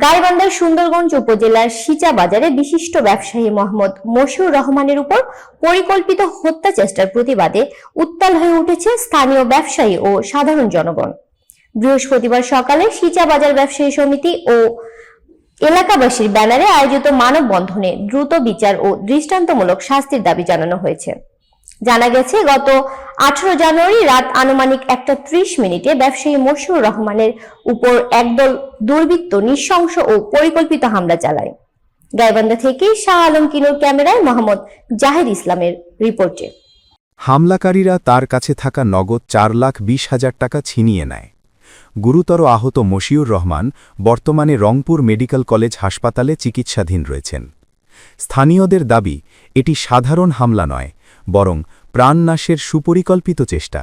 গাইবান্ধার সুন্দরগঞ্জ উপজেলার সিচা বাজারে বিশিষ্ট ব্যবসায়ী মোহাম্মদ মশিউর রহমানের উপর পরিকল্পিত হত্যা চেষ্টার প্রতিবাদে উত্তাল হয়ে উঠেছে স্থানীয় ব্যবসায়ী ও সাধারণ জনগণ। বৃহস্পতিবার সকালে সিচা বাজার ব্যবসায়ী সমিতি ও এলাকাবাসীর ব্যানারে আয়োজিত মানববন্ধনে দ্রুত বিচার ও দৃষ্টান্তমূলক শাস্তির দাবি জানানো হয়েছে। জানা গেছে, গত 18 জানুয়ারি রাত আনুমানিক 1:30 ব্যবসায়ী মশিউর রহমানের উপর একদল দুর্বৃত্ত নৃশংস ও পরিকল্পিত হামলা চালায়। গাইবান্ধা থেকে শাহ আলম কিনুর ক্যামেরায় মোহাম্মদ জাহির ইসলামের রিপোর্টে। হামলাকারীরা তার কাছে থাকা নগদ 4,20,000 টাকা ছিনিয়ে নেয়। গুরুতর আহত মশিউর রহমান বর্তমানে রংপুর মেডিকেল কলেজ হাসপাতালে চিকিৎসাধীন রয়েছেন। স্থানীয়দের দাবি, এটি সাধারণ হামলা নয়, বরং প্রাণনাশের সুপরিকল্পিত চেষ্টা।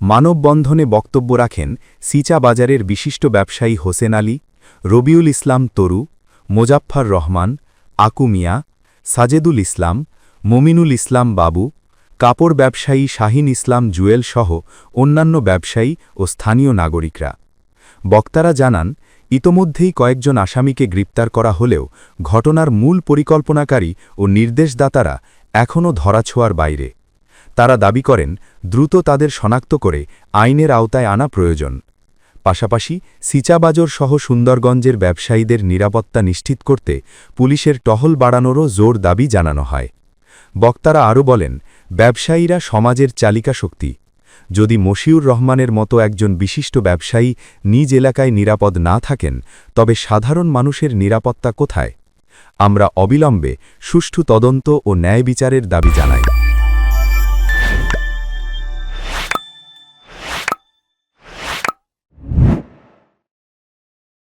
মানববন্ধনে বক্তব্য রাখেন সিচা বাজারের বিশিষ্ট ব্যবসায়ী হোসেন আলী, রবিউল ইসলাম তরু, মোজাফফর রহমান, আকু মিয়া, সাজেদুল ইসলাম, মমিনুল ইসলাম বাবু, কাপড় ব্যবসায়ী শাহিন ইসলাম জুয়েল সহ অন্যান্য ব্যবসায়ী ও স্থানীয় নাগরিকরা। বক্তারা জানান, ইতোমধ্যেই কয়েকজন আসামিকে গ্রেপ্তার করা হলেও ঘটনার মূল পরিকল্পনাকারী ও নির্দেশদাতারা এখনও ধরাছোঁয়ার বাইরে। তারা দাবি করেন, দ্রুত তাদের শনাক্ত করে আইনের আওতায় আনা প্রয়োজন। পাশাপাশি সিচাবাজার সহ সুন্দরগঞ্জের ব্যবসায়ীদের নিরাপত্তা নিশ্চিত করতে পুলিশের টহল বাড়ানোরও জোর দাবি জানানো হয়। বক্তারা আরও বলেন, ব্যবসায়ীরা সমাজের চালিকা শক্তি। যদি মশিউর রহমানের মতো একজন বিশিষ্ট ব্যবসায়ী নিজ এলাকায় নিরাপদ না থাকেন, তবে সাধারণ মানুষের নিরাপত্তা কোথায়? আমরা অবিলম্বে সুষ্ঠু তদন্ত ও ন্যায় বিচারের দাবি জানাই।